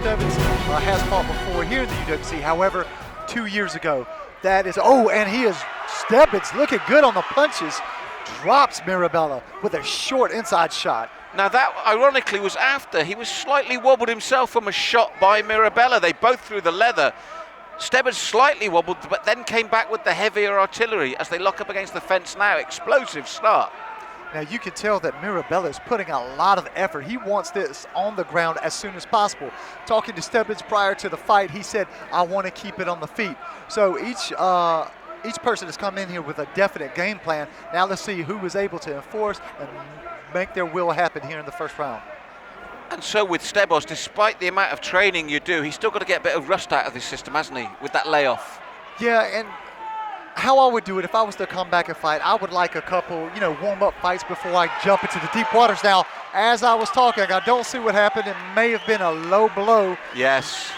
Stebbeds has fought before here in the UWC. However, 2 years ago, that is, and he is, Stebbeds looking good on the punches, drops Mirabella with a short inside shot. Now that, ironically, was after he was slightly wobbled himself from a shot by Mirabella. They both threw the leather. Stebbeds slightly wobbled, but then came back with the heavier artillery as they lock up against the fence now. Explosive start. Now you can tell that Mirabella is putting a lot of effort. He wants this on the ground as soon as possible. Talking to Stebbeds prior to the fight, he said, I want to keep it on the feet. So each person has come in here with a definite game plan. Now let's see who was able to enforce and make their will happen here in the first round. And so with Stebbeds, despite the amount of training you do, he's still got to get a bit of rust out of this system, hasn't he, with that layoff? Yeah, and how I would do it if I was to come back and fight, I would like a couple, warm-up fights before I jump into the deep waters. Now, as I was talking, I don't see what happened. It may have been a low blow. Yes.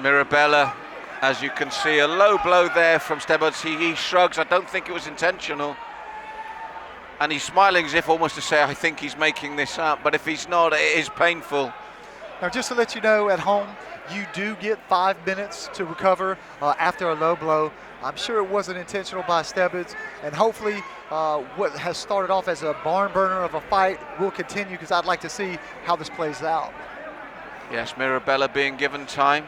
Mirabella, as you can see, a low blow there from Stebbeds. He shrugs. I don't think it was intentional. And he's smiling as if almost to say, I think he's making this up. But if he's not, it is painful. Now, just to let you know, at home, you do get 5 minutes to recover after a low blow. I'm sure it wasn't intentional by Stebbeds, and hopefully what has started off as a barn burner of a fight will continue, because I'd like to see how this plays out. Yes, Mirabella being given time.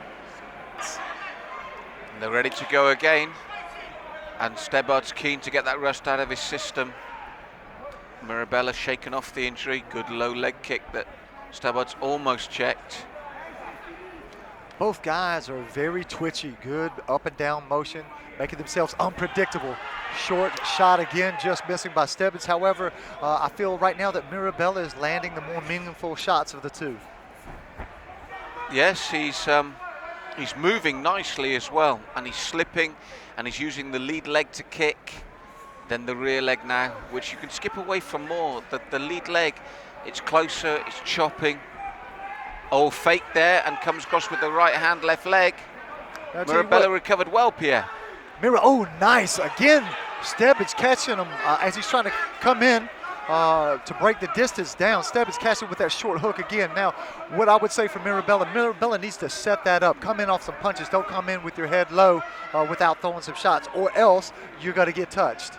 And they're ready to go again. And Stebbeds keen to get that rust out of his system. Mirabella shaken off the injury. Good low leg kick that Stebbeds almost checked. Both guys are very twitchy, good up and down motion, making themselves unpredictable. Short shot again, just missing by Stebbeds. However, I feel right now that Mirabella is landing the more meaningful shots of the two. Yes, he's moving nicely as well, and he's slipping, and he's using the lead leg to kick, then the rear leg now, which you can skip away from more. The lead leg, it's closer, it's chopping. Oh, fake there, and comes across with the right hand, left leg. Mirabella recovered well, Pierre. Nice. Again, Stebbeds catching him as he's trying to come in to break the distance down. Stebbeds catching with that short hook again. Now, what I would say for Mirabella needs to set that up. Come in off some punches. Don't come in with your head low without throwing some shots, or else you're going to get touched.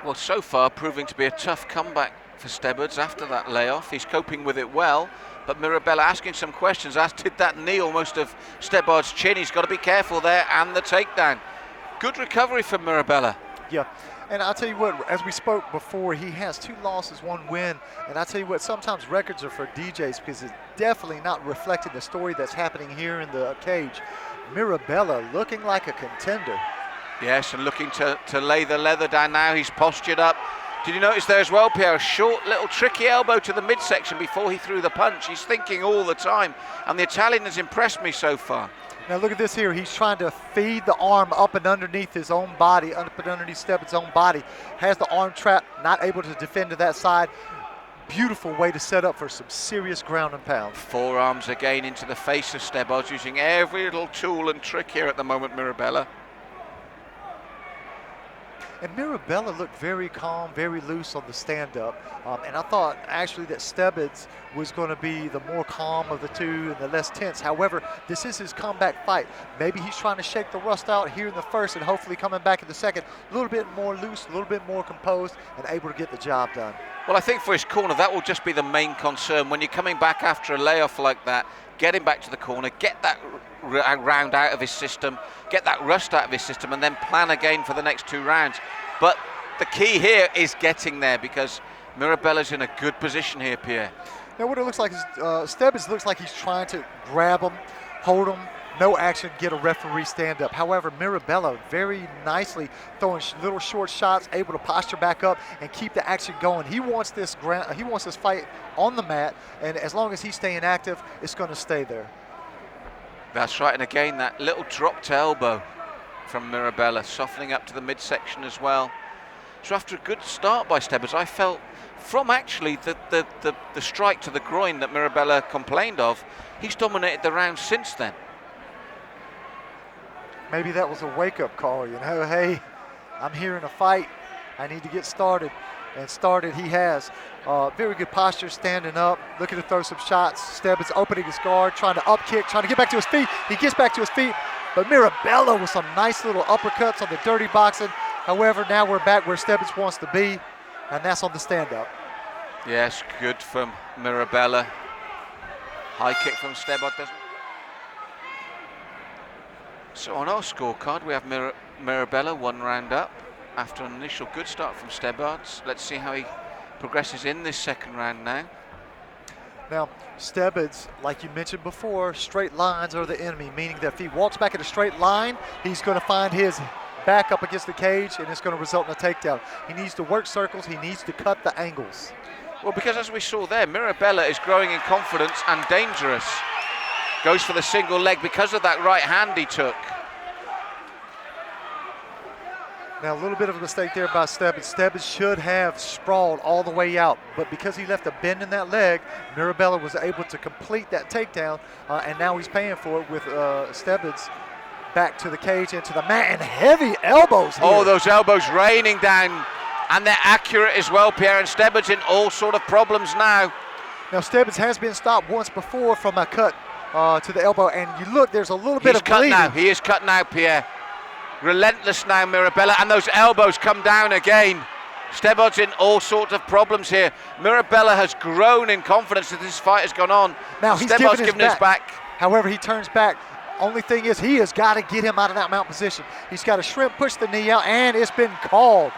Well, so far proving to be a tough comeback for Stebbeds after that layoff. He's coping with it well, but Mirabella asking some questions, as did that knee almost of Stebbeds' chin. He's got to be careful there, and the takedown. Good recovery from Mirabella. Yeah, and I'll tell you what, as we spoke before, he has 2 losses, 1 win, and I'll tell you what, sometimes records are for DJs because it's definitely not reflecting the story that's happening here in the cage. Mirabella looking like a contender. Yes, and looking to lay the leather down now. He's postured up. Did you notice there as well, Pierre? A short, little tricky elbow to the midsection before he threw the punch. He's thinking all the time, and the Italian has impressed me so far. Now look at this here. He's trying to feed the arm up and underneath his own body, up and underneath Stebbeds' own body. Has the arm trapped, not able to defend to that side. Beautiful way to set up for some serious ground and pound. Forearms again into the face of Stebbeds, using every little tool and trick here at the moment, Mirabella. And Mirabella looked very calm, very loose on the stand-up. And I thought actually that Stebbeds was going to be the more calm of the two and the less tense. However, this is his comeback fight. Maybe he's trying to shake the rust out here in the first and hopefully coming back in the second a little bit more loose, a little bit more composed, and able to get the job done. Well, I think for his corner, that will just be the main concern. When you're coming back after a layoff like that, get him back to the corner, get that round out of his system, get that rust out of his system, and then plan again for the next 2 rounds. But the key here is getting there, because Mirabella's in a good position here, Pierre. Now what it looks like is Stebbeds looks like he's trying to grab him, hold him, no action, get a referee stand up. However, Mirabella very nicely throwing little short shots, able to posture back up and keep the action going. He wants this fight on the mat, and as long as he's staying active, it's going to stay there. That's right, and again, that little drop to elbow from Mirabella, softening up to the midsection as well. So after a good start by Stebbeds, I felt from actually the strike to the groin that Mirabella complained of, he's dominated the round since then. Maybe that was a wake-up call, hey, I'm here in a fight, I need to get started. and started. He has very good posture, standing up, looking to throw some shots. Stebbeds opening his guard, trying to up kick, trying to get back to his feet. He gets back to his feet, but Mirabella with some nice little uppercuts on the dirty boxing. However, now we're back where Stebbeds wants to be, and that's on the stand-up. Yes, good from Mirabella. High kick from Stebbeds. So on our scorecard, we have Mirabella 1 round up after an initial good start from Stebbeds. Let's see how he progresses in this second round now. Now, Stebbeds, like you mentioned before, straight lines are the enemy, meaning that if he walks back in a straight line, he's going to find his back up against the cage, and it's going to result in a takedown. He needs to work circles. He needs to cut the angles. Well, because as we saw there, Mirabella is growing in confidence and dangerous. Goes for the single leg because of that right hand he took. Now, a little bit of a mistake there by Stebbeds. Stebbeds should have sprawled all the way out, but because he left a bend in that leg, Mirabella was able to complete that takedown, and now he's paying for it with Stebbeds back to the cage, into the mat, and heavy elbows here. Oh, those elbows raining down, and they're accurate as well, Pierre, and Stebbeds in all sort of problems now. Now, Stebbeds has been stopped once before from a cut to the elbow, and you look, there's a little bit of bleeding. Now. He is cut now, Pierre. Relentless now, Mirabella, and those elbows come down again. Stebbeds in all sorts of problems here. Mirabella has grown in confidence as this fight has gone on. Now he's Stebbeds given his back. However, he turns back. Only thing is, he has got to get him out of that mount position. He's got to shrimp push the knee out, and it's been called.